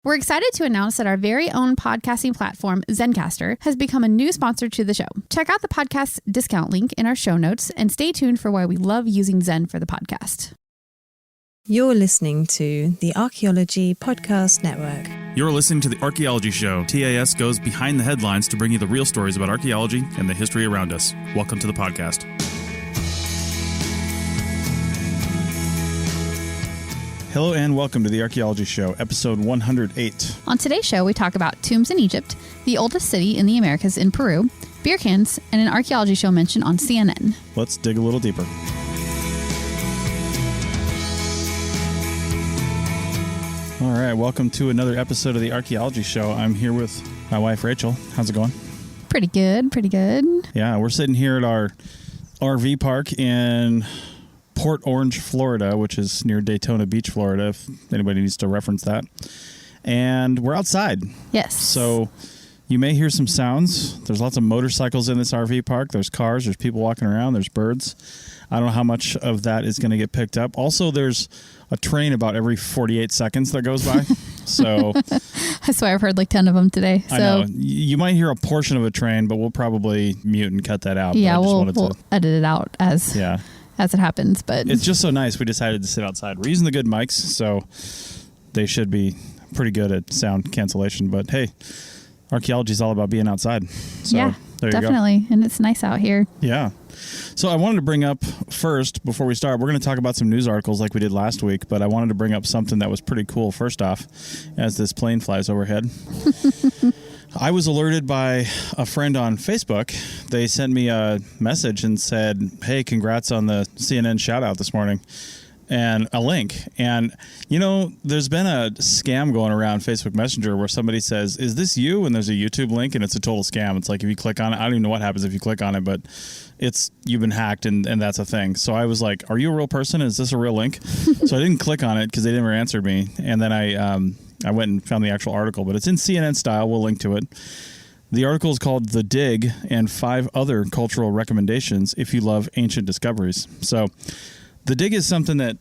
We're excited to announce that our very own podcasting platform, Zencastr, has become a new sponsor to the show. Check out the podcast's discount link in our show notes and stay tuned for why we love using Zen for the podcast. You're listening to the Archaeology Podcast Network. You're listening to the Archaeology Show. TAS goes behind the headlines to bring you the real stories about archaeology and the history around us. Welcome to the podcast. Hello and welcome to the Archaeology Show, episode 108. On today's show, we talk about tombs in Egypt, the oldest city in the Americas in Peru, beer cans, and an archaeology show mentioned on CNN. Let's dig a little deeper. All right, welcome to another episode of the Archaeology Show. I'm here with my wife, Rachel. How's it going? Pretty good, pretty good. Yeah, we're sitting here at our RV park in Port Orange, Florida, which is near Daytona Beach, Florida, if anybody needs to reference that. And we're outside. Yes. So you may hear some sounds. There's lots of motorcycles in this RV park. There's cars. There's people walking around. There's birds. I don't know how much of that is going to get picked up. Also, there's a train about every 48 seconds that goes by. So I swear I've heard like 10 of them today. So I know. You might hear a portion of a train, but we'll probably mute and cut that out. Yeah, we'll edit it out as it happens. But it's just so nice. We decided to sit outside. We're using the good mics, so they should be pretty good at sound cancellation. But hey, archaeology is all about being outside. So yeah, there you definitely. And it's nice out here. Yeah. So I wanted to bring up first, before we start, we're going to talk about some news articles like we did last week, but I wanted to bring up something that was pretty cool first off, as this plane flies overhead. I was alerted by a friend on Facebook. They sent me a message and said, hey, congrats on the CNN shout out this morning, and a link. And, you know, there's been a scam going around Facebook Messenger where somebody says, is this you? And there's a YouTube link, and it's a total scam. It's like if you click on it, I don't even know what happens if you click on it, but you've been hacked, and that's a thing. So I was like, are you a real person? Is this a real link? So I didn't click on it because they never answered me. And then I went and found the actual article, but it's in CNN style. We'll link to it. The article is called The Dig and 5 Other Cultural Recommendations If You Love Ancient Discoveries. So The Dig is something that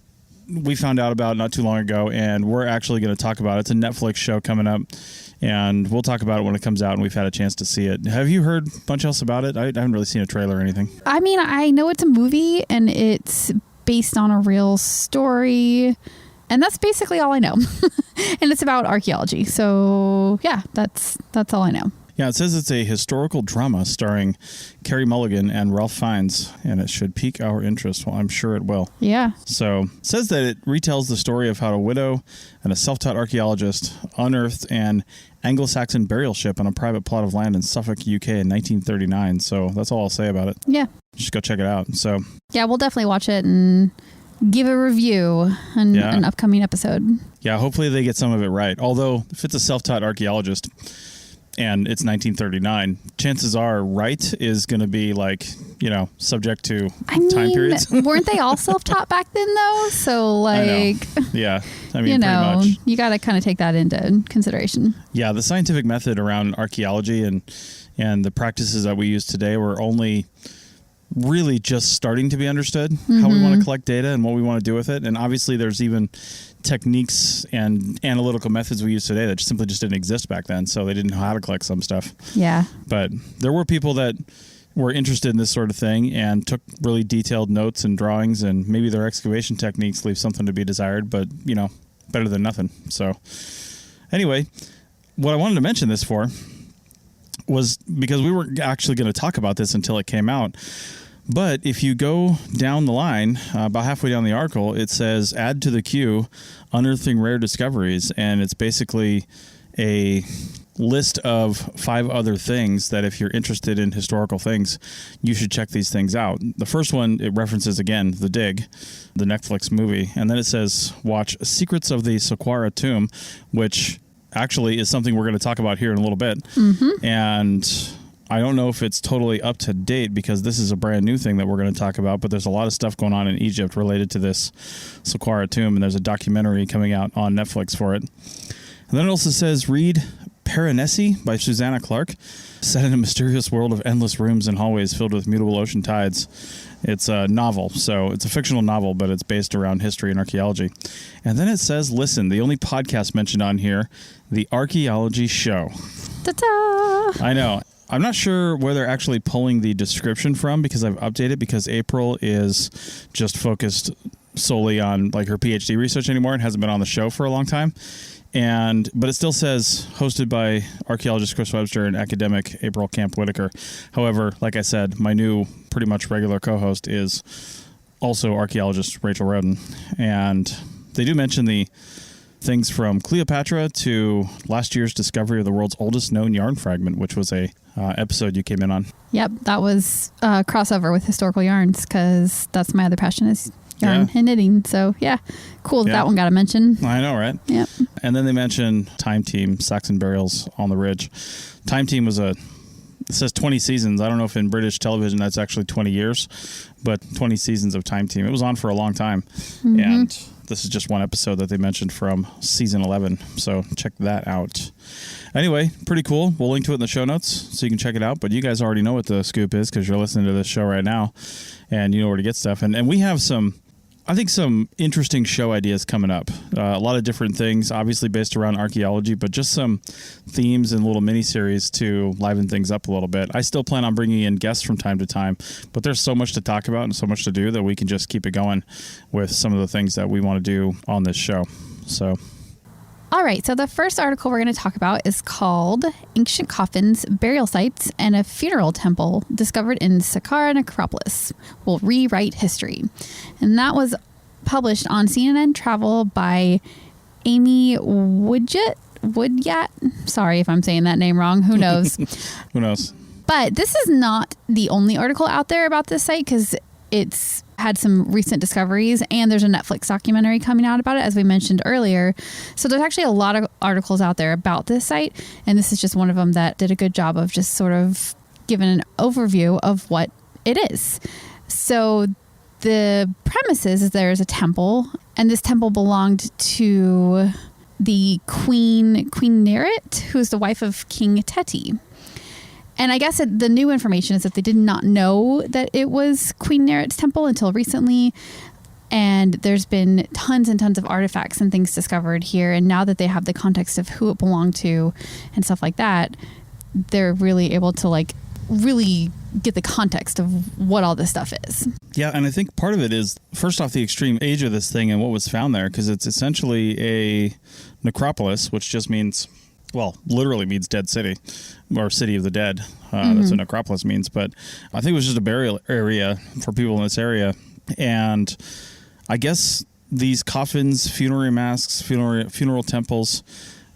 we found out about not too long ago, and we're actually going to talk about it. It's a Netflix show coming up, and we'll talk about it when it comes out, and we've had a chance to see it. Have you heard much else about it? I haven't really seen a trailer or anything. I mean, I know it's a movie, and it's based on a real story, and that's basically all I know. And it's about archaeology. So, yeah, that's all I know. Yeah, it says it's a historical drama starring Carey Mulligan and Ralph Fiennes, and it should pique our interest. Well, I'm sure it will. Yeah. So it says that it retells the story of how a widow and a self-taught archaeologist unearthed an Anglo-Saxon burial ship on a private plot of land in Suffolk, UK in 1939. So that's all I'll say about it. Yeah. Just go check it out. So yeah, we'll definitely watch it and give a review on an upcoming episode. Yeah, hopefully they get some of it right. Although if it's a self-taught archaeologist and it's 1939, chances are right is going to be like, you know, subject to time periods. Weren't they all self-taught back then though? So like, yeah, I mean, you know, pretty much. You got to kind of take that into consideration. Yeah. The scientific method around archaeology and the practices that we use today were only really just starting to be understood, how we want to collect data and what we want to do with it. And obviously there's even techniques and analytical methods we use today that simply just didn't exist back then. So they didn't know how to collect some stuff. Yeah. But there were people that were interested in this sort of thing and took really detailed notes and drawings, and maybe their excavation techniques leave something to be desired, but, you know, better than nothing. So anyway, what I wanted to mention this for was because we weren't actually going to talk about this until it came out. But if you go down the line, about halfway down the article, it says, add to the queue, unearthing rare discoveries. And it's basically a list of 5 other things that if you're interested in historical things, you should check these things out. The first one, it references, again, The Dig, the Netflix movie. And then it says, watch Secrets of the Saqqara Tomb, which actually is something we're going to talk about here in a little bit. And I don't know if it's totally up to date because this is a brand new thing that we're going to talk about, but there's a lot of stuff going on in Egypt related to this Saqqara tomb, and there's a documentary coming out on Netflix for it. And then it also says, read Paranesi by Susanna Clark, set in a mysterious world of endless rooms and hallways filled with mutable ocean tides. It's a novel, so it's a fictional novel, but it's based around history and archaeology. And then it says, listen, the only podcast mentioned on here, the Archaeology Show. Ta-ta! I know. I'm not sure where they're actually pulling the description from because I've updated because April is just focused solely on like her PhD research anymore and hasn't been on the show for a long time. But it still says hosted by archaeologist Chris Webster and academic April Camp Whitaker. However, like I said, my new pretty much regular co-host is also archaeologist Rachel Roden. And they do mention the things from Cleopatra to last year's discovery of the world's oldest known yarn fragment, which was a episode you came in on. Yep, that was a crossover with historical yarns because that's my other passion is yarn and knitting. So yeah, cool that one got a mention. I know, right? Yep. And then they mention Time Team, Saxon Burials on the Ridge. Time Team was it says 20 seasons. I don't know if in British television that's actually 20 years, but 20 seasons of Time Team. It was on for a long time. Mm-hmm. And this is just one episode that they mentioned from season 11. So check that out. Anyway, pretty cool. We'll link to it in the show notes so you can check it out. But you guys already know what the scoop is because you're listening to this show right now and you know where to get stuff. And we have some interesting show ideas coming up. A lot of different things, obviously based around archaeology, but just some themes and little mini-series to liven things up a little bit. I still plan on bringing in guests from time to time, but there's so much to talk about and so much to do that we can just keep it going with some of the things that we want to do on this show. So... All right, so the first article we're going to talk about is called Ancient Coffins, Burial Sites, and a Funeral Temple Discovered in Saqqara Necropolis Will Rewrite History. And that was published on CNN Travel by Amy Woodyat. Sorry if I'm saying that name wrong. Who knows? Who knows? But this is not the only article out there about this site because it's had some recent discoveries and there's a Netflix documentary coming out about it, as we mentioned earlier. So there's actually a lot of articles out there about this site. And this is just one of them that did a good job of just sort of giving an overview of what it is. So the premise is there's a temple and this temple belonged to the Queen Nerit, who's the wife of King Teti. And I guess the new information is that they did not know that it was Queen Nerit's temple until recently. And there's been tons and tons of artifacts and things discovered here. And now that they have the context of who it belonged to and stuff like that, they're really able to like really get the context of what all this stuff is. Yeah, and I think part of it is, first off, the extreme age of this thing and what was found there, because it's essentially a necropolis, which just means... well, literally means dead city or city of the dead. That's what necropolis means. But I think it was just a burial area for people in this area. And I guess these coffins, funerary masks, funeral temples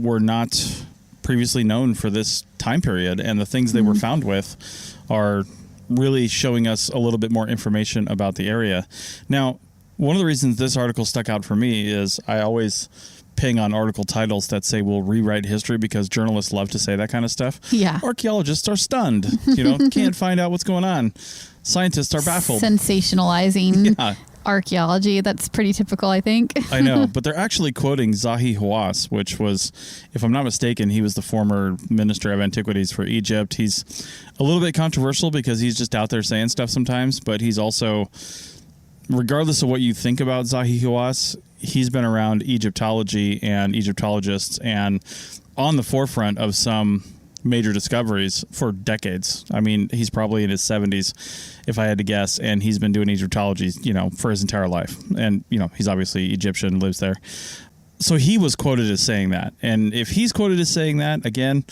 were not previously known for this time period. And the things they were found with are really showing us a little bit more information about the area. Now, one of the reasons this article stuck out for me is I always... ping on article titles that say we'll rewrite history because journalists love to say that kind of stuff. Yeah. Archaeologists are stunned, can't find out what's going on. Scientists are baffled. Sensationalizing archaeology. That's pretty typical, I think. I know, but they're actually quoting Zahi Hawass, which was, if I'm not mistaken, he was the former Minister of Antiquities for Egypt. He's a little bit controversial because he's just out there saying stuff sometimes, but he's also, regardless of what you think about Zahi Hawass, he's been around Egyptology and Egyptologists and on the forefront of some major discoveries for decades. I mean, he's probably in his 70s, if I had to guess, and he's been doing Egyptology, for his entire life. And, he's obviously Egyptian, lives there. So he was quoted as saying that. And if he's quoted as saying that, again,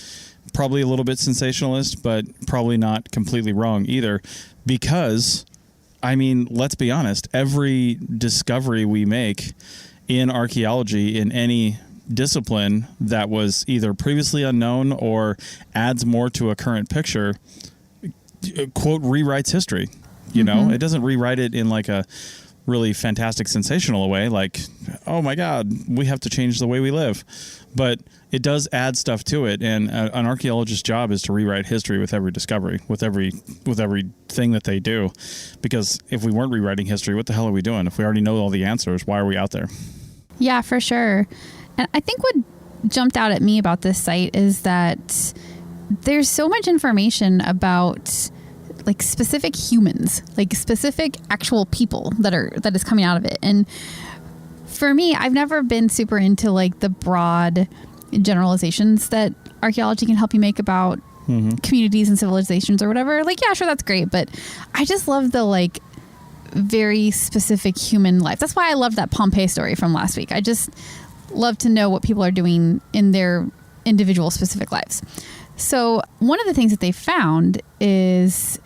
probably a little bit sensationalist, but probably not completely wrong either, because... I mean, let's be honest, every discovery we make in archaeology, in any discipline that was either previously unknown or adds more to a current picture, quote, rewrites history. It doesn't rewrite it in like a really fantastic, sensational way, like, oh my God, we have to change the way we live. But it does add stuff to it, and an archaeologist's job is to rewrite history with every discovery, with every thing that they do. Because if we weren't rewriting history, what the hell are we doing? If we already know all the answers, why are we out there? Yeah, for sure. And I think what jumped out at me about this site is that there's so much information about like specific humans, like specific actual people that is coming out of it. And for me, I've never been super into like the broad generalizations that archaeology can help you make about communities and civilizations or whatever. Like, yeah, sure, that's great. But I just love the like very specific human life. That's why I loved that Pompeii story from last week. I just love to know what people are doing in their individual specific lives. So one of the things that they found is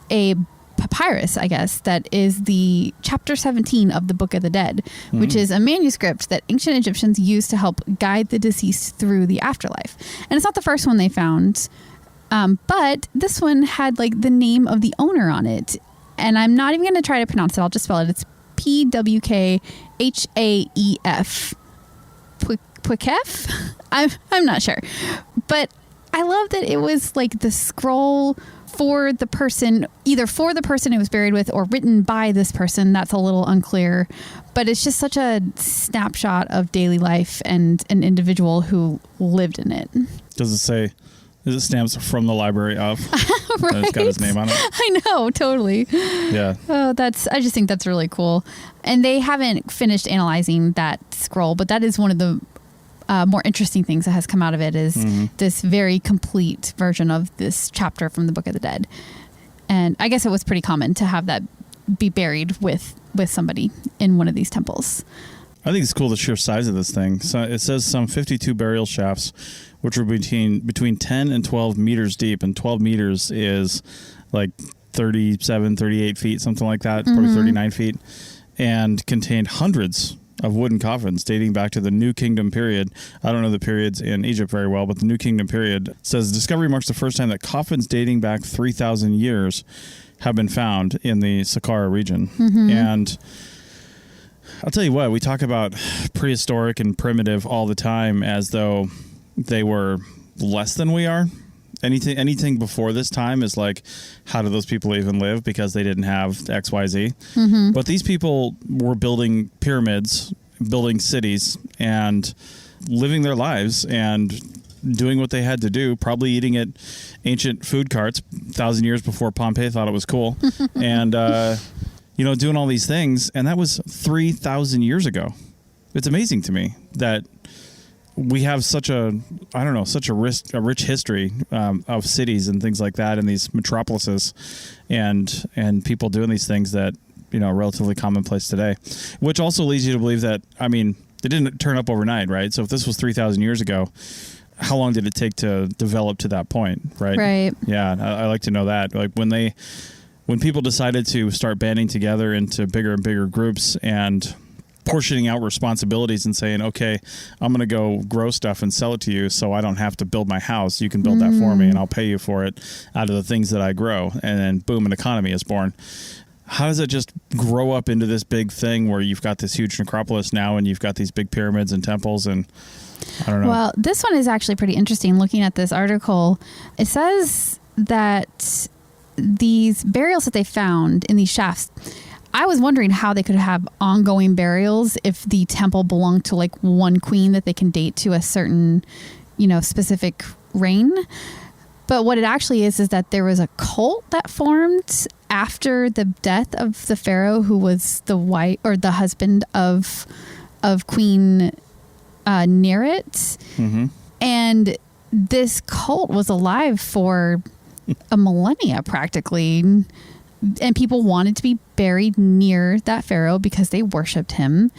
a papyrus, I guess, that is the chapter 17 of the Book of the Dead, which is a manuscript that ancient Egyptians used to help guide the deceased through the afterlife. And it's not the first one they found, but this one had like the name of the owner on it. And I'm not even going to try to pronounce it. I'll just spell it. It's Pwkhaef. Pwkhaef? I'm not sure. But I love that it was like the scroll for the person, either for the person it was buried with or written by this person. That's a little unclear, but it's just such a snapshot of daily life and an individual who lived in it. Does it say, is it stamps from the library of? Right. It's got his name on it. I know, totally. Yeah. Oh, I just think that's really cool. And they haven't finished analyzing that scroll, but that is one of the more interesting things that has come out of it is this very complete version of this chapter from the Book of the Dead. And I guess it was pretty common to have that be buried with somebody in one of these temples. I think it's cool the sheer size of this thing. So it says some 52 burial shafts, which were between 10 and 12 meters deep. And 12 meters is like 37, 38 feet, something like that, probably 39 feet, and contained hundreds of wooden coffins dating back to the New Kingdom period. I don't know the periods in Egypt very well, but the New Kingdom period says discovery marks the first time that coffins dating back 3,000 years have been found in the Saqqara region. And I'll tell you what, we talk about prehistoric and primitive all the time as though they were less than we are. Anything before this time is like, how do those people even live? Because they didn't have XYZ. But these people were building pyramids, building cities, and living their lives and doing what they had to do, probably eating at ancient food carts 1,000 years before Pompeii thought it was cool. And, doing all these things. And that was 3,000 years ago. It's amazing to me that we have such a rich history of cities and things like that in these metropolises and people doing these things that, are relatively commonplace today, which also leads you to believe that, they didn't turn up overnight, right? So if this was 3,000 years ago, how long did it take to develop to that point, right? Right. Yeah, I like to know that. Like when people decided to start banding together into bigger and bigger groups and portioning out responsibilities and saying, okay, I'm going to go grow stuff and sell it to you so I don't have to build my house. You can build that for me and I'll pay you for it out of the things that I grow. And then boom, an economy is born. How does it just grow up into this big thing where you've got this huge necropolis now and you've got these big pyramids and temples and I don't know. Well, this one is actually pretty interesting. Looking at this article, it says that these burials that they found in these shafts, I was wondering how they could have ongoing burials if the temple belonged to like one queen that they can date to a certain, specific reign. But what it actually is that there was a cult that formed after the death of the pharaoh who was the wife or the husband of Queen Neret. And this cult was alive for a millennia practically. And people wanted to be buried near that pharaoh because they worshipped him.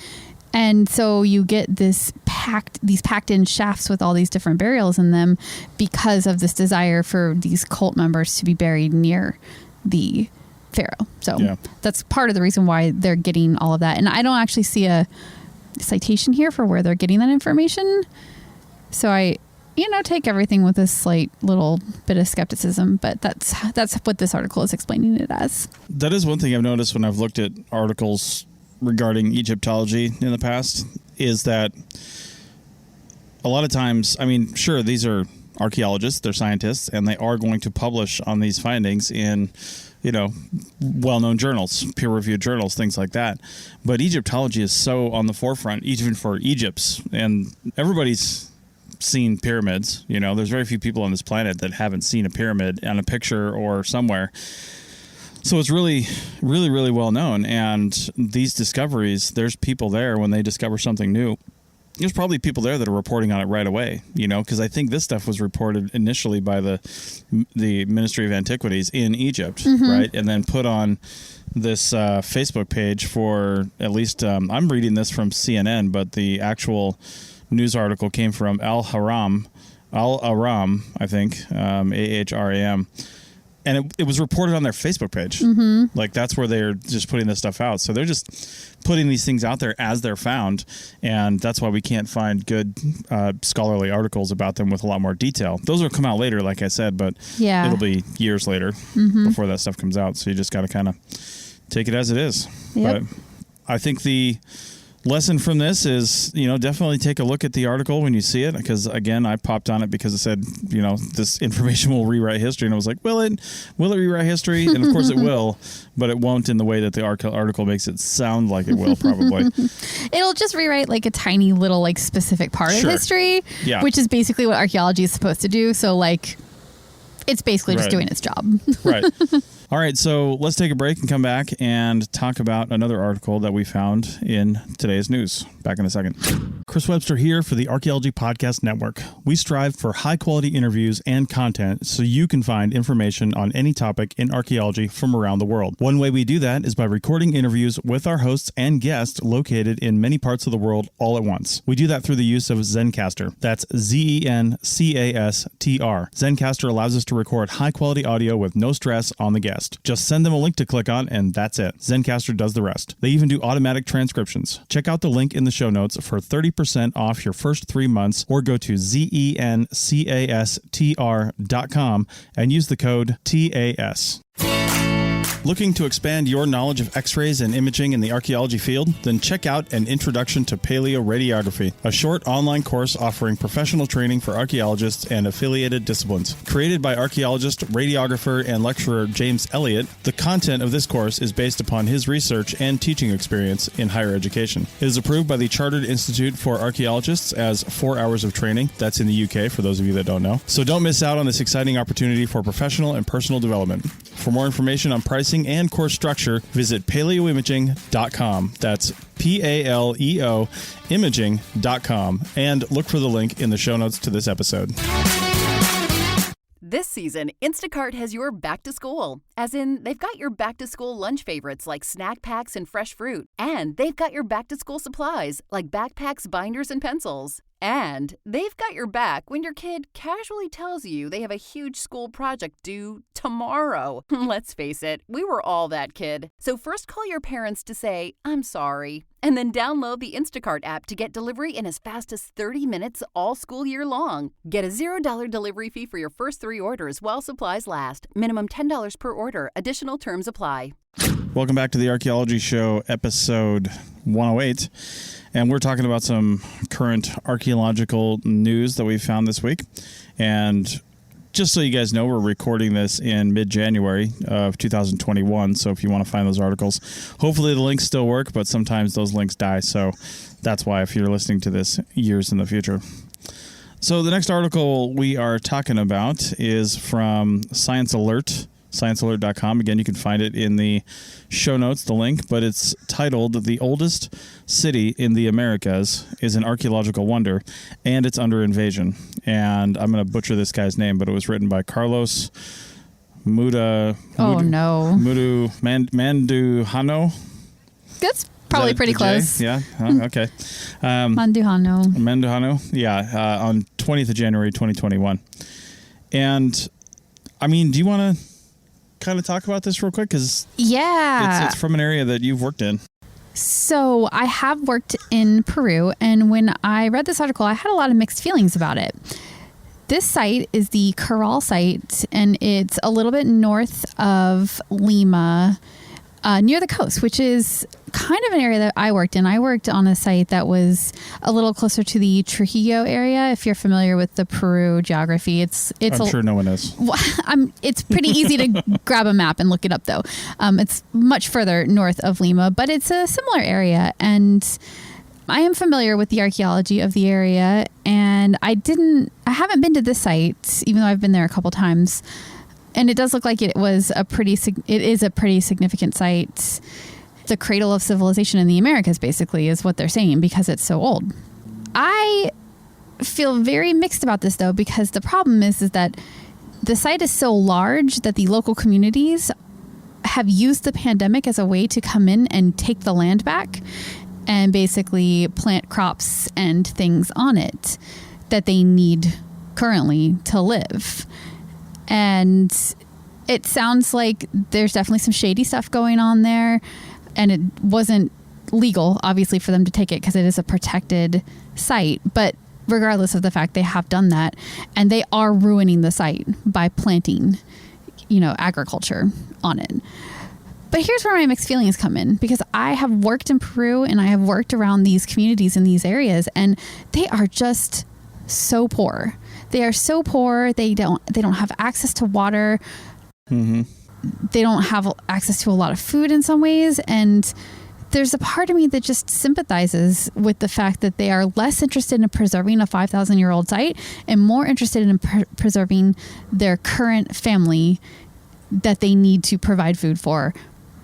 And so you get these packed in shafts with all these different burials in them because of this desire for these cult members to be buried near the pharaoh. So that's part of the reason why they're getting all of that. And I don't actually see a citation here for where they're getting that information. So I take everything with a slight little bit of skepticism, but that's what this article is explaining it as. That is one thing I've noticed when I've looked at articles regarding Egyptology in the past is that a lot of times, sure, these are archaeologists, they're scientists, and they are going to publish on these findings in, well-known journals, peer-reviewed journals, things like that. But Egyptology is so on the forefront, even for Egypt's, and everybody's seen pyramids. You know, there's very few people on this planet that haven't seen a pyramid on a picture or somewhere. So it's really, really, really well known. And these discoveries, there's people there when they discover something new. There's probably people there that are reporting on it right away, you know, because I think this stuff was reported initially by the Ministry of Antiquities in Egypt, right? And then put on this Facebook page for at least, I'm reading this from CNN, but the actual news article came from Al-Aram, I think, AHRAM. And it was reported on their Facebook page. Like, that's where they're just putting this stuff out. So they're just putting these things out there as they're found. And that's why we can't find good scholarly articles about them with a lot more detail. Those will come out later, like I said, but it'll be years later before that stuff comes out. So you just got to kind of take it as it is. But I think the lesson from this is, you know, definitely take a look at the article when you see it, because again, I popped on it because it said, you know, this information will rewrite history, and I was like, will it rewrite history? And of course it will, but it won't in the way that the article makes it sound like it will, probably. It'll just rewrite like a tiny little like specific part of history, which is basically what archaeology is supposed to do. So like, it's basically just doing its job. Right. All right, so let's take a break and come back and talk about another article that we found in today's news. Back in a second. Chris Webster here for the Archaeology Podcast Network. We strive for high-quality interviews and content so you can find information on any topic in archaeology from around the world. One way we do that is by recording interviews with our hosts and guests located in many parts of the world all at once. We do that through the use of Zencastr. That's Zencastr. Zencastr allows us to record high-quality audio with no stress on the guest. Just send them a link to click on, and that's it. Zencastr does the rest. They even do automatic transcriptions. Check out the link in the show notes for 30% off your first 3 months, or go to zencastr.com and use the code TAS. Looking to expand your knowledge of X-rays and imaging in the archaeology field? Then check out An Introduction to Paleoradiography, a short online course offering professional training for archaeologists and affiliated disciplines. Created by archaeologist, radiographer, and lecturer James Elliott, the content of this course is based upon his research and teaching experience in higher education. It is approved by the Chartered Institute for Archaeologists as 4 hours of training. That's in the UK, for those of you that don't know. So don't miss out on this exciting opportunity for professional and personal development. For more information on pricing and course structure, visit paleoimaging.com. That's PALEO imaging.com, and look for the link in the show notes to this episode. This season, Instacart has your back to school. As in, they've got your back to school lunch favorites like snack packs and fresh fruit. And they've got your back to school supplies like backpacks, binders, and pencils. And they've got your back when your kid casually tells you they have a huge school project due tomorrow. Let's face it, we were all that kid. So first call your parents to say, I'm sorry. And then download the Instacart app to get delivery in as fast as 30 minutes all school year long. Get a $0 delivery fee for your first 3 orders while supplies last. Minimum $10 per order. Additional terms apply. Welcome back to the Archaeology Show, episode 108. And we're talking about some current archaeological news that we found this week. And just so you guys know, we're recording this in mid-January of 2021. So if you want to find those articles, hopefully the links still work, but sometimes those links die. So that's why if you're listening to this years in the future. So the next article we are talking about is from Science Alert. ScienceAlert.com. Again, you can find it in the show notes, the link, but it's titled The Oldest City in the Americas is an Archaeological Wonder, and it's under invasion. And I'm going to butcher this guy's name, but it was written by Carlos Manduhano. That's probably pretty close. Yeah. Okay. Manduhano. Yeah. On 20th of January, 2021. And I mean, do you want to kind of talk about this real quick? Because it's from an area that you've worked in. So I have worked in Peru, and when I read this article, I had a lot of mixed feelings about it. This site is the Corral site, and it's a little bit north of Lima, near the coast, which is kind of an area that I worked in. I worked on a site that was a little closer to the Trujillo area. If you're familiar with the Peru geography, I'm sure no one is. It's pretty easy to grab a map and look it up, though. It's much further north of Lima, but it's a similar area. And I am familiar with the archaeology of the area, and I haven't been to this site, even though I've been there a couple times. And it does look like it is a pretty significant site. The cradle of civilization in the Americas, basically, is what they're saying, because it's so old. I feel very mixed about this, though, because the problem is that the site is so large that the local communities have used the pandemic as a way to come in and take the land back and basically plant crops and things on it that they need currently to live. And it sounds like there's definitely some shady stuff going on there, and it wasn't legal, obviously, for them to take it because it is a protected site. But regardless of the fact, they have done that, and they are ruining the site by planting, agriculture on it. But here's where my mixed feelings come in, because I have worked in Peru and I have worked around these communities in these areas, and they are just so poor. They are so poor. They don't have access to water. Mm-hmm. They don't have access to a lot of food in some ways. And there's a part of me that just sympathizes with the fact that they are less interested in preserving a 5,000-year-old site and more interested in preserving their current family that they need to provide food for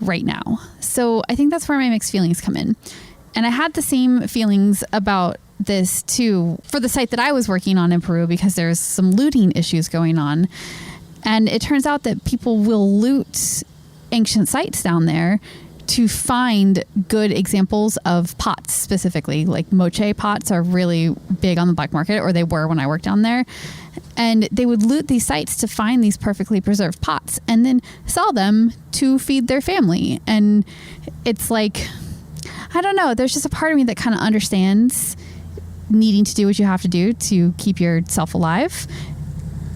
right now. So I think that's where my mixed feelings come in. And I had the same feelings about this too for the site that I was working on in Peru, because there's some looting issues going on. And it turns out that people will loot ancient sites down there to find good examples of pots, specifically. Like moche pots are really big on the black market, or they were when I worked down there. And they would loot these sites to find these perfectly preserved pots and then sell them to feed their family. And it's like, I don't know, there's just a part of me that kind of understands needing to do what you have to do to keep yourself alive.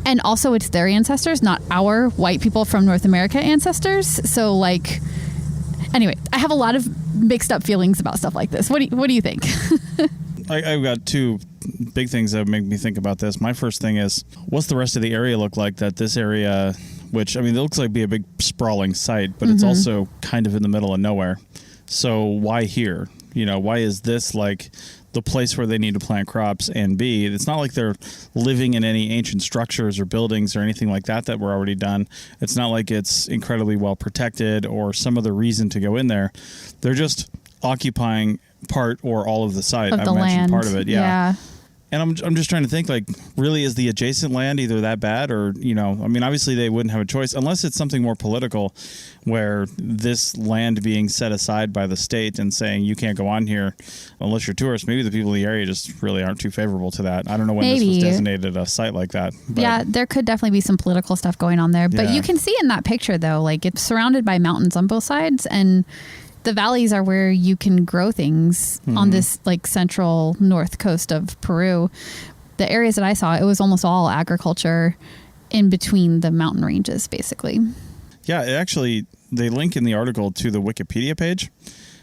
And also, it's their ancestors, not our white people from North America ancestors. So, like, anyway, I have a lot of mixed up feelings about stuff like this. What do you think? I've got two big things that make me think about this. My first thing is, what's the rest of the area look like? That this area, which, I mean, it looks like be a big sprawling site, but it's also kind of in the middle of nowhere. So why here? Why is this like the place where they need to plant crops? And B, it's not like they're living in any ancient structures or buildings or anything like that were already done. It's not like it's incredibly well protected or some other reason to go in there. They're just occupying part or all of the site. Of the land. Part of it, yeah. And I'm just trying to think, like, really, is the adjacent land either that bad or, I mean, obviously they wouldn't have a choice unless it's something more political, where this land being set aside by the state and saying you can't go on here unless you're tourists. Maybe the people in the area just really aren't too favorable to that. I don't know when this was designated a site like that. But yeah, there could definitely be some political stuff going on there. But you can see in that picture, though, like, it's surrounded by mountains on both sides, and the valleys are where you can grow things on this like central north coast of Peru. The areas that I saw, it was almost all agriculture in between the mountain ranges, basically. Yeah, they link in the article to the Wikipedia page,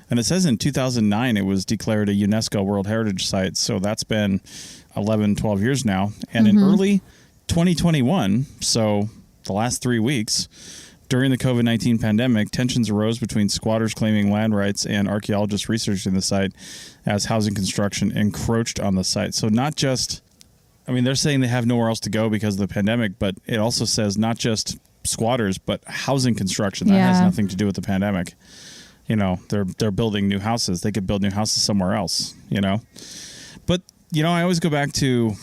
and it says in 2009 it was declared a UNESCO World Heritage Site. So that's been 11, 12 years now. And in early 2021, so the last 3 weeks, during the COVID-19 pandemic, tensions arose between squatters claiming land rights and archaeologists researching the site as housing construction encroached on the site. So not just, I mean, they're saying they have nowhere else to go because of the pandemic, but it also says not just squatters, but housing construction. That has nothing to do with the pandemic. They're building new houses. They could build new houses somewhere else, But, I always go back to,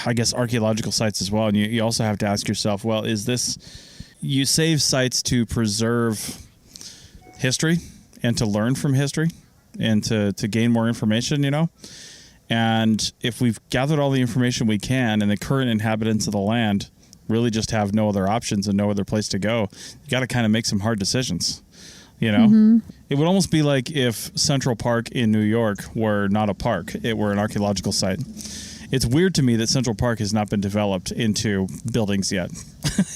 I guess, archaeological sites as well. And you also have to ask yourself, well, is this... You save sites to preserve history and to learn from history and to gain more information, And if we've gathered all the information we can and the current inhabitants of the land really just have no other options and no other place to go, you got to kind of make some hard decisions, It would almost be like if Central Park in New York were not a park, it were an archaeological site. It's weird to me that Central Park has not been developed into buildings yet.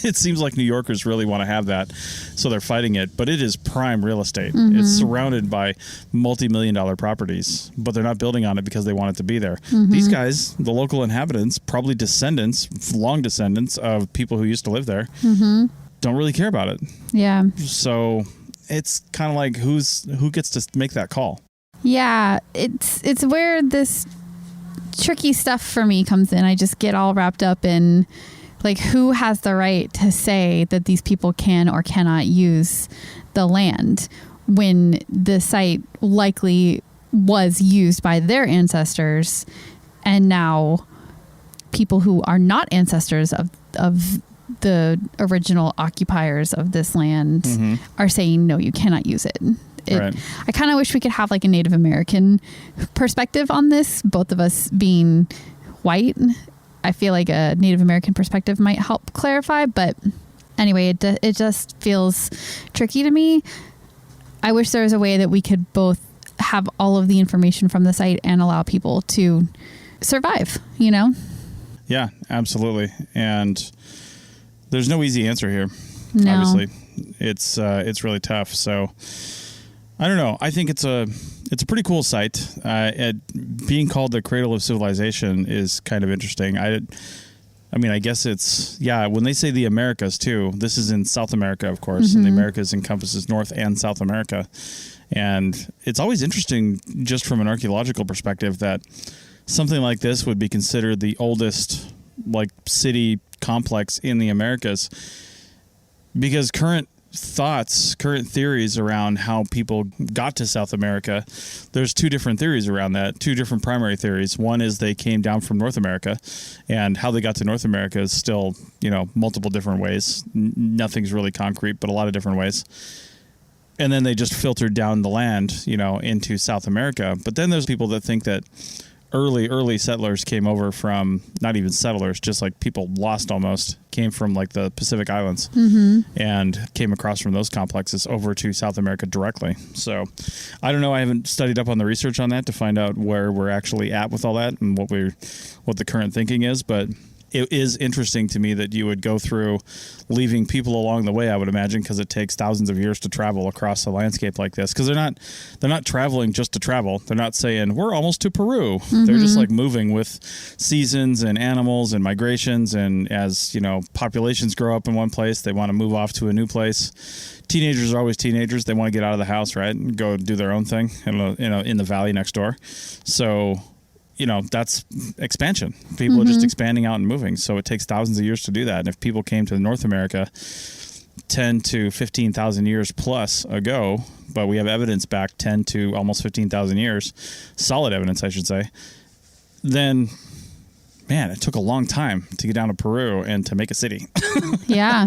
It seems like New Yorkers really want to have that, so they're fighting it. But it is prime real estate. It's surrounded by multi-million-dollar properties, but they're not building on it because they want it to be there. These guys, the local inhabitants, probably long descendants of people who used to live there, don't really care about it. Yeah. So it's kind of like who gets to make that call? Yeah, it's where this tricky stuff for me comes in. I just get all wrapped up in like who has the right to say that these people can or cannot use the land when the site likely was used by their ancestors, and now people who are not ancestors of the original occupiers of this land are saying, no, you cannot use it. Right. I kind of wish we could have like a Native American perspective on this, both of us being white. I feel like a Native American perspective might help clarify, but anyway, it just feels tricky to me. I wish there was a way that we could both have all of the information from the site and allow people to survive, you know? Yeah, absolutely. And there's no easy answer here. No. Obviously, it's really tough. So I don't know. I think it's a pretty cool site. Being called the cradle of civilization is kind of interesting. I mean, I guess when they say the Americas too, this is in South America, of course, and the Americas encompasses North and South America. And it's always interesting just from an archaeological perspective that something like this would be considered the oldest like city complex in the Americas, because current theories around how people got to South America, there's two different theories around that, two different primary theories. One is they came down from North America, and how they got to North America is still, multiple different ways. Nothing's really concrete, but a lot of different ways. And then they just filtered down the land, into South America. But then there's people that think that early settlers came over from, not even settlers, just like people lost almost, came from like the Pacific Islands and came across from those complexes over to South America directly. So I don't know. I haven't studied up on the research on that to find out where we're actually at with all that and what the current thinking is. But it is interesting to me that you would go through leaving people along the way, I would imagine, because it takes thousands of years to travel across a landscape like this. Because they're not traveling just to travel. They're not saying, we're almost to Peru. They're just like moving with seasons and animals and migrations. And as, populations grow up in one place, they want to move off to a new place. Teenagers are always teenagers. They want to get out of the house, right? And go do their own thing in the valley next door. So that's expansion. People are just expanding out and moving. So it takes thousands of years to do that. And if people came to North America 10 to 15,000 years plus ago, but we have evidence back 10 to almost 15,000 years, solid evidence, I should say, then, man, it took a long time to get down to Peru and to make a city. Yeah.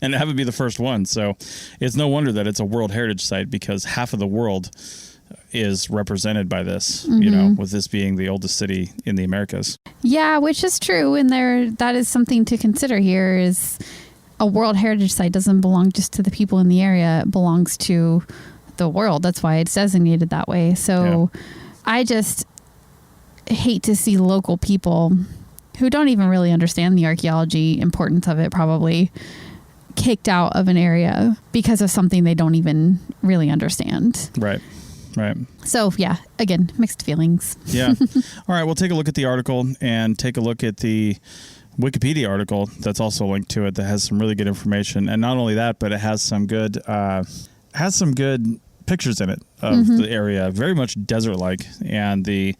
And have it be the first one. So it's no wonder that it's a World Heritage Site, because half of the world is represented by this, with this being the oldest city in the Americas. Yeah, which is true. And that is something to consider here, is a World Heritage Site doesn't belong just to the people in the area. It belongs to the world. That's why it's designated that way. So I just hate to see local people who don't even really understand the archaeology importance of it probably kicked out of an area because of something they don't even really understand. Right. So, yeah, again, mixed feelings. Yeah. All right, we'll take a look at the article and take a look at the Wikipedia article that's also linked to it that has some really good information. And not only that, but it has some good pictures in it of the area, very much desert-like, and the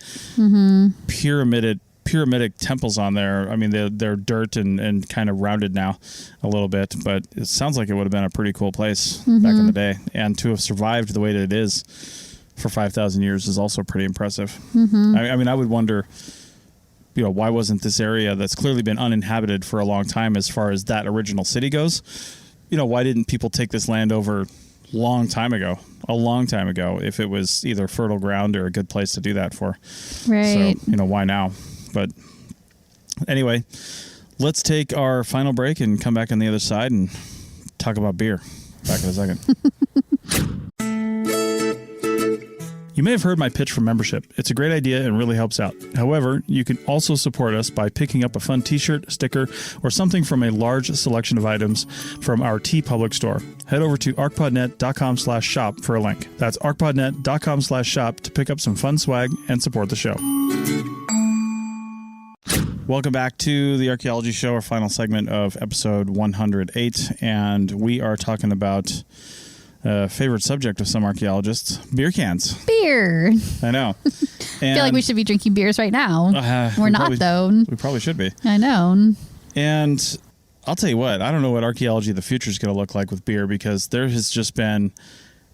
pyramidic temples on there. I mean, they're dirt and kind of rounded now a little bit, but it sounds like it would have been a pretty cool place back in the day. And to have survived the way that it is for 5,000 years is also pretty impressive. I mean, I would wonder, why wasn't this area that's clearly been uninhabited for a long time as far as that original city goes? Why didn't people take this land over a long time ago, if it was either fertile ground or a good place to do that for? Right. So, why now? But anyway, let's take our final break and come back on the other side and talk about beer. Back in a second. You may have heard my pitch for membership. It's a great idea and really helps out. However, you can also support us by picking up a fun t-shirt, sticker, or something from a large selection of items from our TeePublic store. Head over to arcpodnet.com/shop for a link. That's arcpodnet.com/shop to pick up some fun swag and support the show. Welcome back to the Archaeology Show, our final segment of episode 108, and we are talking about favorite subject of some archaeologists, beer cans. Beer. I know. I feel like we should be drinking beers right now. We're not, though. We probably should be. I know. And I'll tell you what, I don't know what archaeology of the future is going to look like with beer, because there has just been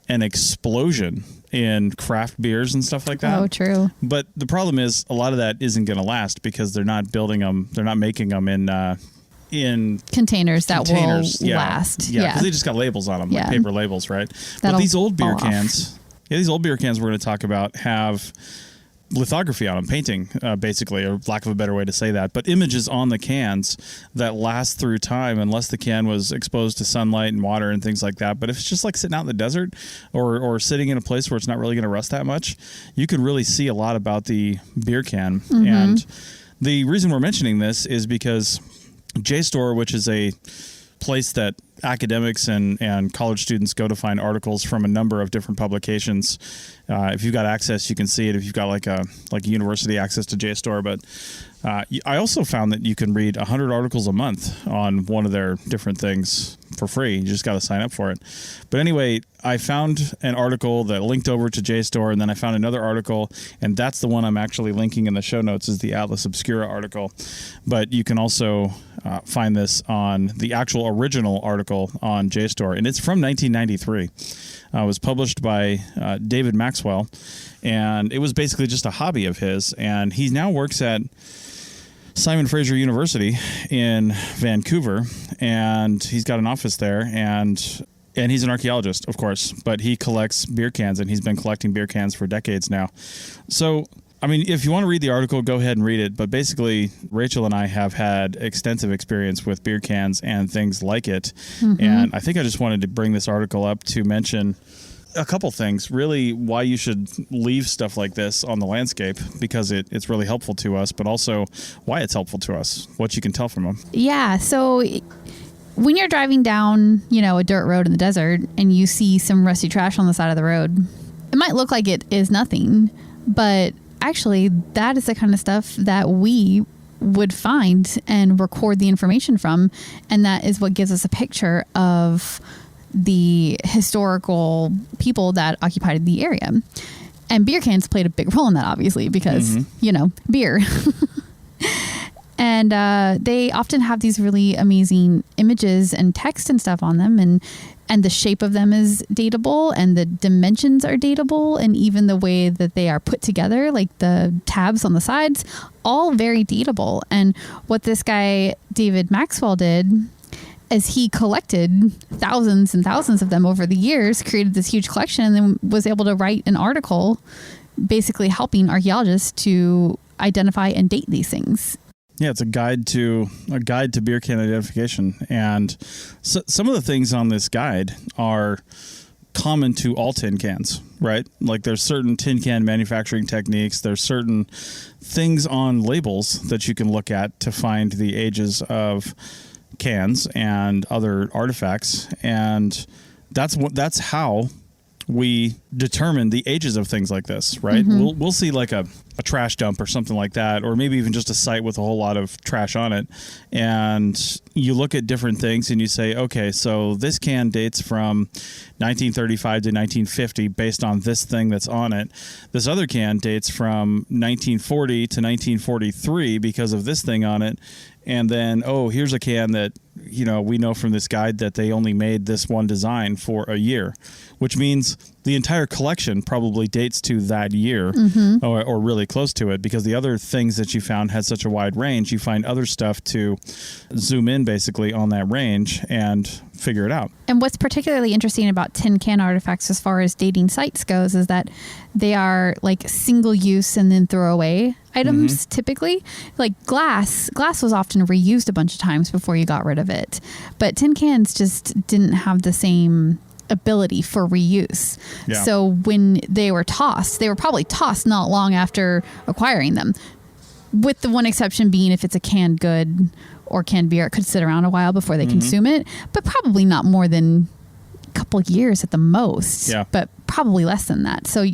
an explosion in craft beers and stuff like that. Oh, true. But the problem is a lot of that isn't going to last because they're not building them. They're not making them in containers that will last. Yeah, because they just got labels on them, like paper labels, right? That'll but these old beer fall cans, these old beer cans we're going to talk about have lithography on them, painting, basically, or lack of a better way to say that, but images on the cans that last through time unless the can was exposed to sunlight and water and things like that. But if it's just like sitting out in the desert or sitting in a place where it's not really going to rust that much, you can really see a lot about the beer can. Mm-hmm. And the reason we're mentioning this is because JSTOR, which is a place that academics and college students go to find articles from a number of different publications. If you've got access, you can see it. If you've got like a university access to JSTOR, but I also found that you can read 100 articles a month on one of their different things for free. You just got to sign up for it. But anyway, I found an article that linked over to JSTOR, and then I found another article, and that's the one I'm actually linking in the show notes, is the Atlas Obscura article. But you can also find this on the actual original article on JSTOR, and it's from 1993. It was published by David Maxwell, and it was basically just a hobby of his, and he now works at Simon Fraser University in Vancouver, and he's got an office there, and he's an archaeologist, of course, but he collects beer cans, and he's been collecting beer cans for decades now. So, I mean, if you want to read the article, go ahead and read it, but basically, Rachel and I have had extensive experience with beer cans and things like it, and I think I just wanted to bring this article up to mention a couple things, really why you should leave stuff like this on the landscape, because it's really helpful to us, but also why it's helpful to us, what you can tell from them. Yeah, so when you're driving down, a dirt road in the desert and you see some rusty trash on the side of the road, it might look like it is nothing, but actually that is the kind of stuff that we would find and record the information from, and that is what gives us a picture of the historical people that occupied the area. And beer cans played a big role in that, obviously, because, beer. And they often have these really amazing images and text and stuff on them, and the shape of them is dateable, and the dimensions are dateable, and even the way that they are put together, like the tabs on the sides, all very dateable. And what this guy, David Maxwell, did is he collected thousands and thousands of them over the years, created this huge collection, and then was able to write an article basically helping archaeologists to identify and date these things. Yeah, it's a guide to beer can identification. And so, some of the things on this guide are common to all tin cans, right? Like there's certain tin can manufacturing techniques. There's certain things on labels that you can look at to find the ages of cans and other artifacts, and that's how we determine the ages of things like this, right? We'll see like a trash dump or something like that, or maybe even just a site with a whole lot of trash on it, and you look at different things and you say, okay, so this can dates from 1935 to 1950 based on this thing that's on it. This other can dates from 1940 to 1943 because of this thing on it. And then, here's a can that, we know from this guide that they only made this one design for a year, which means the entire collection probably dates to that year or really close to it, because the other things that you found had such a wide range. You find other stuff to zoom in basically on that range and figure it out. And what's particularly interesting about tin can artifacts as far as dating sites goes is that they are like single use and then throwaway items typically. Like glass was often reused a bunch of times before you got rid of it. But tin cans just didn't have the same ability for reuse. Yeah. So when they were tossed, they were probably tossed not long after acquiring them, with the one exception being if it's a canned good or canned beer, it could sit around a while before they consume it, but probably not more than a couple years at the most, but probably less than that. So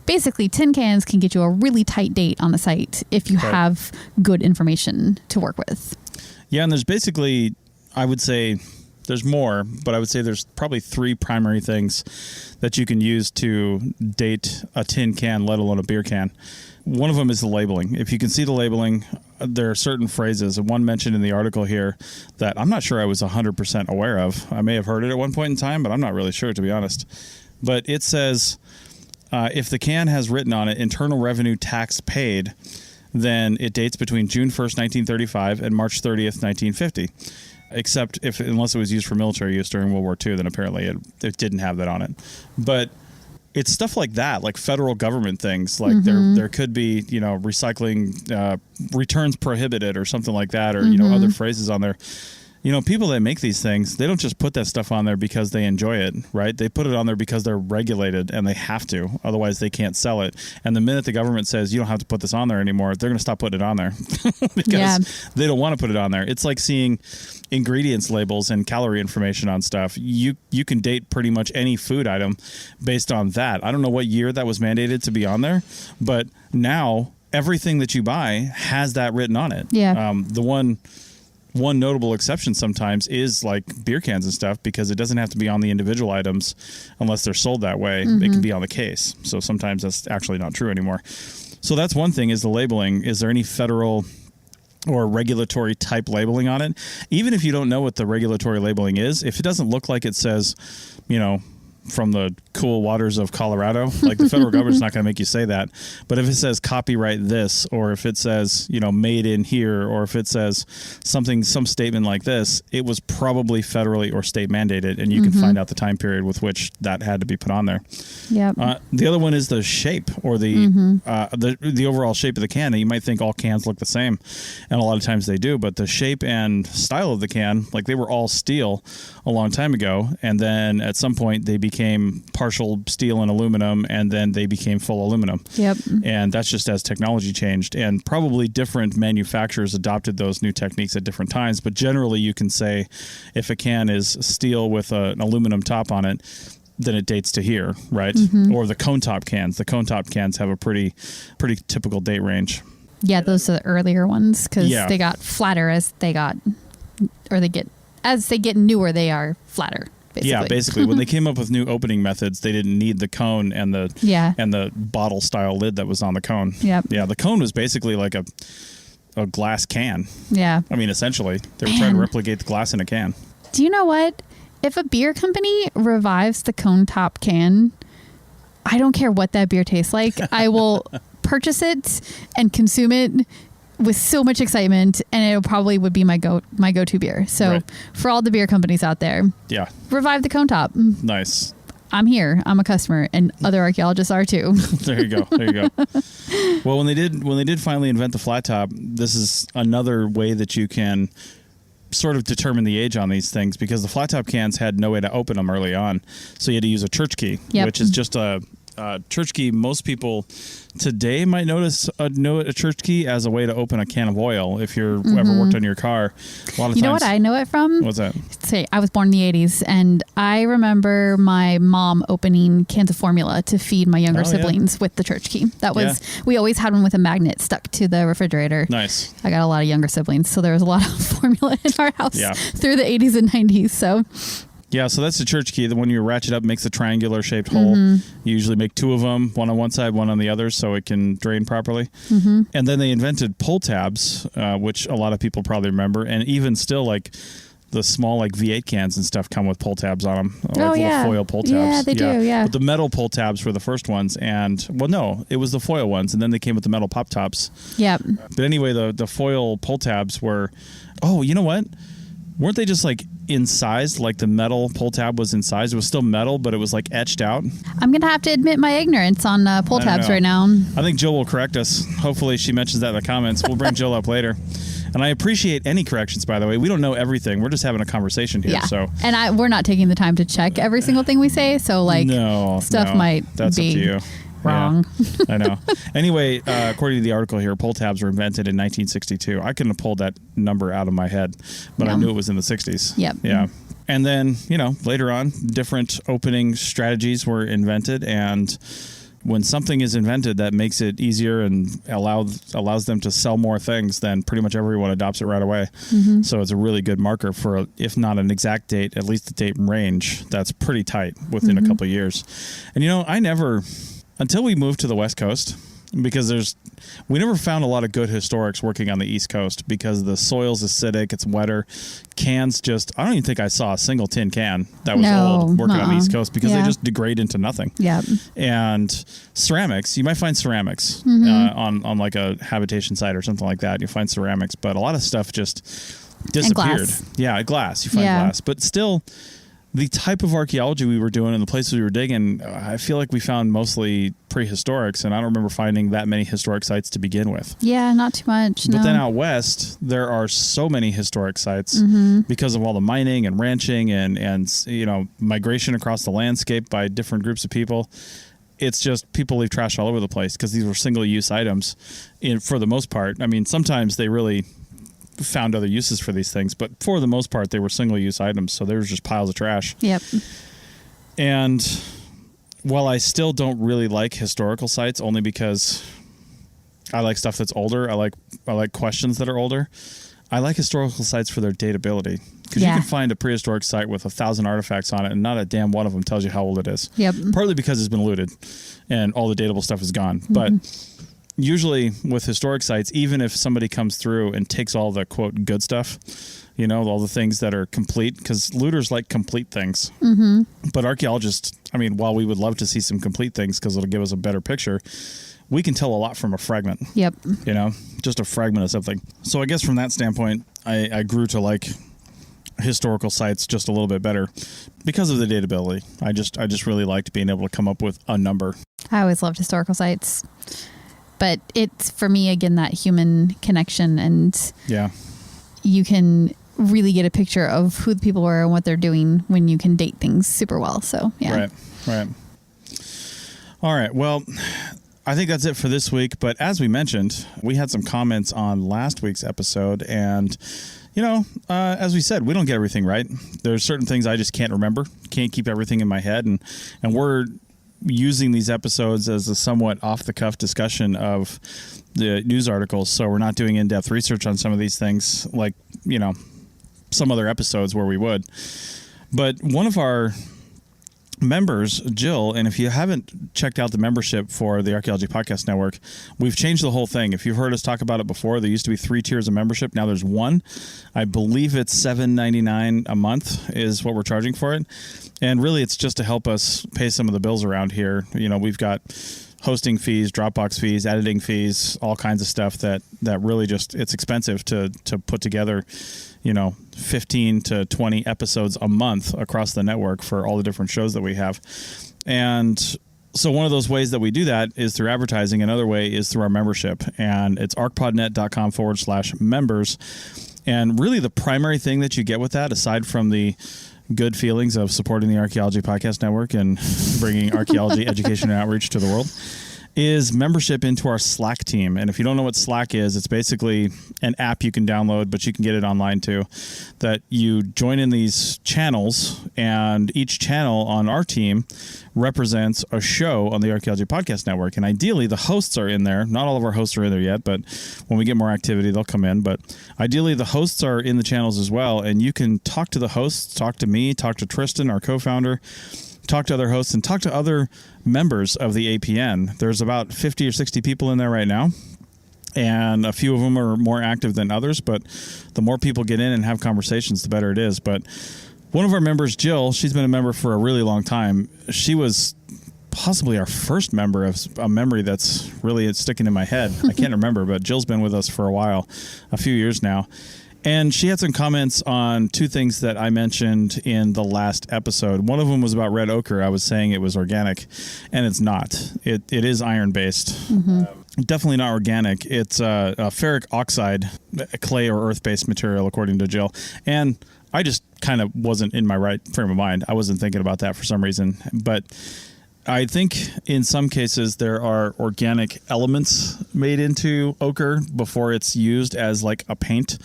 basically tin cans can get you a really tight date on the site if you have good information to work with. Yeah, and there's basically, I would say, There's more, but I would say there's probably 3 primary things that you can use to date a tin can, let alone a beer can. One of them is the labeling. If you can see the labeling, there are certain phrases, and one mentioned in the article here that I'm not sure I was 100% aware of. I may have heard it at one point in time, but I'm not really sure, to be honest. But it says, if the can has written on it, Internal Revenue Tax Paid, then it dates between June 1st, 1935 and March 30th, 1950. Except unless it was used for military use during World War II, then apparently it didn't have that on it. But it's stuff like that, like federal government things, like there could be, recycling returns prohibited or something like that, or other phrases on there. People that make these things, they don't just put that stuff on there because they enjoy it, right? They put it on there because they're regulated and they have to. Otherwise, they can't sell it. And the minute the government says you don't have to put this on there anymore, they're going to stop putting it on there because they don't want to put it on there. It's like seeing ingredients labels and calorie information on stuff. You can date pretty much any food item based on that. I don't know what year that was mandated to be on there, but now everything that you buy has that written on it. Yeah. The one notable exception sometimes is like beer cans and stuff, because it doesn't have to be on the individual items unless they're sold that way. It can be on the case. So sometimes that's actually not true anymore. So that's one thing, is the labeling. Is there any federal or regulatory type labeling on it? Even if you don't know what the regulatory labeling is, if it doesn't look like it says, from the cool waters of Colorado, like the federal government's not going to make you say that. But if it says copyright this, or if it says, made in here, or if it says some statement like this, it was probably federally or state mandated, and you can find out the time period with which that had to be put on there. Yep. The other one is the shape, or the overall shape of the can. And you might think all cans look the same, and a lot of times they do, but the shape and style of the can, like they were all steel a long time ago, and then at some point they became partial steel and aluminum, and then they became full aluminum. Yep. And that's just as technology changed, and probably different manufacturers adopted those new techniques at different times. But generally, you can say if a can is steel with an aluminum top on it, then it dates to here, right? Or the cone top cans. The cone top cans have a pretty typical date range. Yeah, those are the earlier ones, because they got flatter as they get newer, they are flatter. Basically. Yeah, basically. When they came up with new opening methods, they didn't need the cone and the bottle style lid that was on the cone. Yep. Yeah, the cone was basically like a glass can. Yeah. I mean, essentially, they were trying to replicate the glass in a can. Do you know what? If a beer company revives the cone top can, I don't care what that beer tastes like. I will purchase it and consume it with so much excitement, and it probably would be my go-to beer. So for all the beer companies out there, revive the cone top. Nice. I'm here. I'm a customer, and other archaeologists are too. There you go. Well, when they did finally invent the flat top, this is another way that you can sort of determine the age on these things, because the flat top cans had no way to open them early on, so you had to use a church key, which is just a church key. Most people today might know a church key as a way to open a can of oil. If you're ever worked on your car, a lot of times. You know what I know it from? What's that? Say, I was born in the 80s, and I remember my mom opening cans of formula to feed my younger siblings with the church key. That was we always had one with a magnet stuck to the refrigerator. Nice. I got a lot of younger siblings, so there was a lot of formula in our house through the 80s and 90s. So. Yeah, so that's the church key. The one you ratchet up makes a triangular shaped hole. You usually make 2 of them, one on one side, one on the other, so it can drain properly. And then they invented pull tabs, which a lot of people probably remember. And even still, like the small like V8 cans and stuff come with pull tabs on them. Like little foil pull tabs. Yeah, they do, yeah. But the metal pull tabs were the first ones. And, well, no, it was the foil ones. And then they came with the metal pop tops. Yep. But anyway, the foil pull tabs were, you know what? Weren't they just like incised, like the metal pull tab was incised? It was still metal, but it was like etched out. I'm going to have to admit my ignorance on pull tabs right now. I think Jill will correct us. Hopefully she mentions that in the comments. We'll bring Jill up later. And I appreciate any corrections, by the way. We don't know everything. We're just having a conversation here. Yeah. So. And we're not taking the time to check every single thing we say. So like stuff might that's be up to you. Wrong. Yeah, I know. Anyway, according to the article here, pull tabs were invented in 1962. I couldn't have pulled that number out of my head, but I knew it was in the 60s. Yep. Yeah. And then, later on, different opening strategies were invented, and when something is invented that makes it easier and allows them to sell more things, then pretty much everyone adopts it right away. So it's a really good marker for, if not an exact date, at least a date range that's pretty tight within a couple of years. And I never, until we moved to the West Coast, because we never found a lot of good historics working on the East Coast because the soil's acidic, it's wetter. Cans I don't even think I saw a single tin can that was old working on the East Coast because they just degrade into nothing. Yeah. And ceramics, you might find ceramics on like a habitation site or something like that. You find ceramics, but a lot of stuff just disappeared. Glass. Yeah, glass. You find glass. But still, the type of archaeology we were doing and the places we were digging, I feel like we found mostly prehistorics, and I don't remember finding that many historic sites to begin with. Yeah, not too much. But then out west, there are so many historic sites because of all the mining and ranching and migration across the landscape by different groups of people. It's just people leave trash all over the place because these were single-use items for the most part. I mean, sometimes they really found other uses for these things, but for the most part they were single-use items, so there was just piles of trash. Yep. And while I still don't really like historical sites, only because I like stuff that's older, I like questions that are older, I like historical sites for their datability, because you can find a prehistoric site with 1,000 artifacts on it and not a damn one of them tells you how old it is. Yep. Partly because it's been looted and all the datable stuff is gone. But usually with historic sites, even if somebody comes through and takes all the quote good stuff, all the things that are complete, because looters like complete things. But archaeologists, while we would love to see some complete things because it'll give us a better picture, we can tell a lot from a fragment. Yep. Just a fragment of something. So I guess from that standpoint, I grew to like historical sites just a little bit better because of the datability. I just really liked being able to come up with a number. I always loved historical sites. But it's, for me, again, that human connection, and you can really get a picture of who the people were and what they're doing when you can date things super well. So, yeah. Right. All right. Well, I think that's it for this week. But as we mentioned, we had some comments on last week's episode, and as we said, we don't get everything right. There's certain things I just can't remember, can't keep everything in my head, and we're using these episodes as a somewhat off-the-cuff discussion of the news articles, so we're not doing in-depth research on some of these things like, some other episodes where we would. But one of our members, Jill, and if you haven't checked out the membership for the Archaeology Podcast Network, we've changed the whole thing. If you've heard us talk about it before, there used to be 3 tiers of membership. Now there's 1. I believe it's $7.99 a month is what we're charging for it. And really, it's just to help us pay some of the bills around here. We've got hosting fees, Dropbox fees, editing fees, all kinds of stuff that really just, it's expensive to put together, 15 to 20 episodes a month across the network for all the different shows that we have. And so one of those ways that we do that is through advertising. Another way is through our membership, and it's arcpodnet.com/members. And really the primary thing that you get with that, aside from the good feelings of supporting the Archaeology Podcast Network and bringing archaeology education and outreach to the world, is membership into our Slack team. And if you don't know what Slack is, it's basically an app you can download, but you can get it online too, that you join in these channels, and each channel on our team represents a show on the Archaeology Podcast Network. And ideally, the hosts are in there. Not all of our hosts are in there yet, but when we get more activity, they'll come in. But ideally, the hosts are in the channels as well, and you can talk to the hosts, talk to me, talk to Tristan, our co-founder, talk to other hosts, and talk to other members of the APN. There's about 50 or 60 people in there right now, and a few of them are more active than others, but the more people get in and have conversations, the better it is. But one of our members, Jill, she's been a member for a really long time. She was possibly our first member of a memory that's really sticking in my head. I can't remember, but Jill's been with us for a while, a few years now. And she had some comments on 2 things that I mentioned in the last episode. One of them was about red ochre. I was saying it was organic, and it's not. It is iron-based. Definitely not organic. It's a ferric oxide, clay or earth-based material, according to Jill. And I just kind of wasn't in my right frame of mind. I wasn't thinking about that for some reason. But I think in some cases there are organic elements made into ochre before it's used as like a paint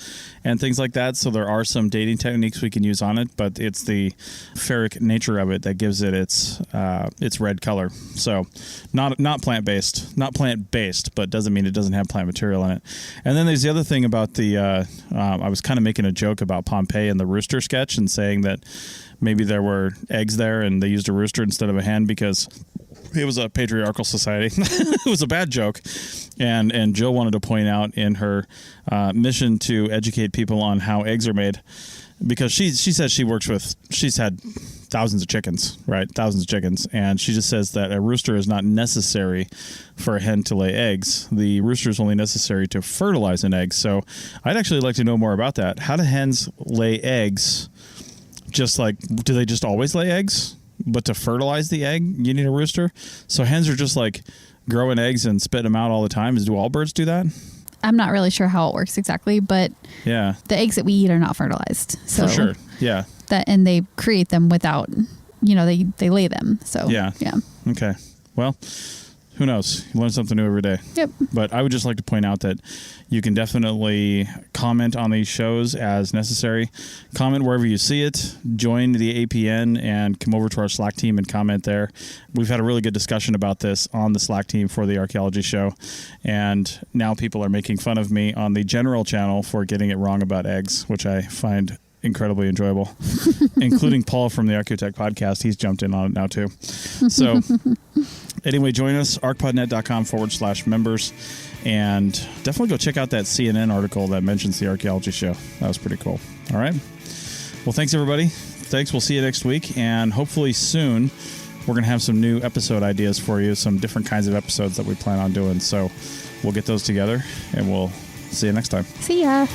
and things like that. So there are some dating techniques we can use on it, but it's the ferric nature of it that gives it its red color. So not plant-based, but doesn't mean it doesn't have plant material in it. And then there's the other thing about the I was kind of making a joke about Pompeii and the rooster sketch and saying that maybe there were eggs there and they used a rooster instead of a hen because it was a patriarchal society. It was a bad joke. And Jill wanted to point out in her mission to educate people on how eggs are made, because she says she's had thousands of chickens, right? Thousands of chickens. And she just says that a rooster is not necessary for a hen to lay eggs. The rooster is only necessary to fertilize an egg. So I'd actually like to know more about that. How do hens lay eggs? Just like, do they just always lay eggs? But to fertilize the egg, you need a rooster? So hens are just like growing eggs and spitting them out all the time? Do all birds do that? I'm not really sure how it works exactly, but yeah, the eggs that we eat are not fertilized. So for sure. Yeah. And they create them without, they lay them. So yeah. Okay. Well, who knows? You learn something new every day. Yep. But I would just like to point out that you can definitely comment on these shows as necessary. Comment wherever you see it. Join the APN and come over to our Slack team and comment there. We've had a really good discussion about this on the Slack team for the Archaeology show. And now people are making fun of me on the general channel for getting it wrong about eggs, which I find incredibly enjoyable, including Paul from the Archaeotech podcast. He's jumped in on it now too. So anyway, join us, archpodnet.com/members, and definitely go check out that CNN article that mentions the Archaeology show. That was pretty cool. All right. Well, thanks everybody. Thanks. We'll see you next week. And hopefully soon we're going to have some new episode ideas for you, some different kinds of episodes that we plan on doing. So we'll get those together and we'll see you next time. See ya.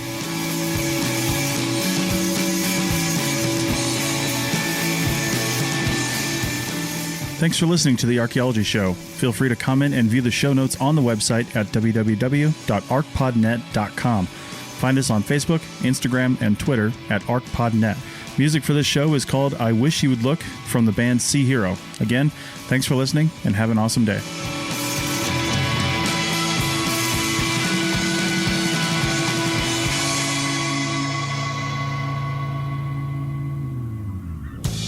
Thanks for listening to The Archaeology Show. Feel free to comment and view the show notes on the website at www.archpodnet.com. Find us on Facebook, Instagram, and Twitter at ArchPodNet. Music for this show is called I Wish You Would Look from the band Sea Hero. Again, thanks for listening and have an awesome day.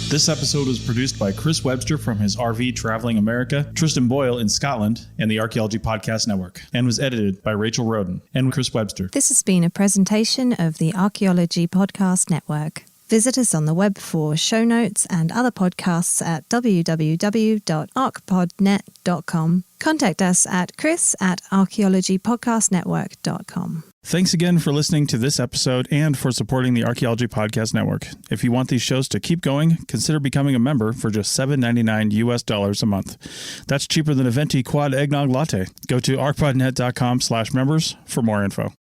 This episode was produced by Chris Webster from his RV Traveling America, Tristan Boyle in Scotland, and the Archaeology Podcast Network, and was edited by Rachel Roden and Chris Webster. This has been a presentation of the Archaeology Podcast Network. Visit us on the web for show notes and other podcasts at www.archpodnet.com. Contact us at chris@archaeologypodcastnetwork.com. Thanks again for listening to this episode and for supporting the Archaeology Podcast Network. If you want these shows to keep going, consider becoming a member for just $7.99 US a month. That's cheaper than a venti quad eggnog latte. Go to archpodnet.com/members for more info.